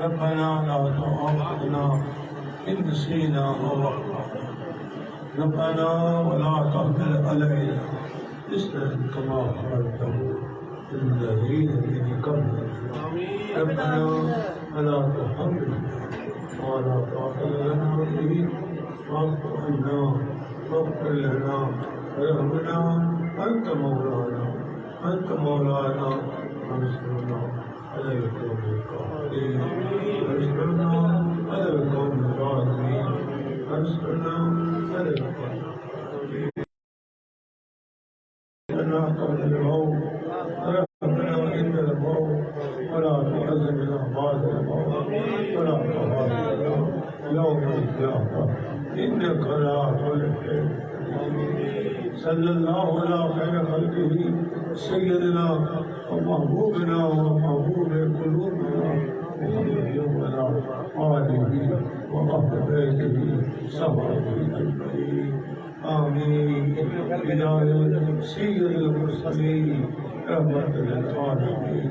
ربنا لا تؤاخذنا إن نسينا أو أخطأنا ربنا ولا تحمل علينا إصرا كما حملته الذين من قبلنا ربنا ولا تحملنا ولا تعطل لنا به واعف عنا واغفر لنا وارحمنا أنت مولانا وانصرنا على القوم الكافرين وانصرنا على القوم الظالمين وانصرنا على القوم الكافرين لنا قبل الموت ورحمنا عند الموت ولا تحزننا بعد الموت ولا تحزننا يوم القيامة إنك لا تخلف صلى الله على خير خلقه سيدنا ومحبوبنا ومحبوب قلوبنا محمد وعلى آله وأهل بيته صحبه أجمعين آمين بداية سيد المرسلين رحمة للعالمين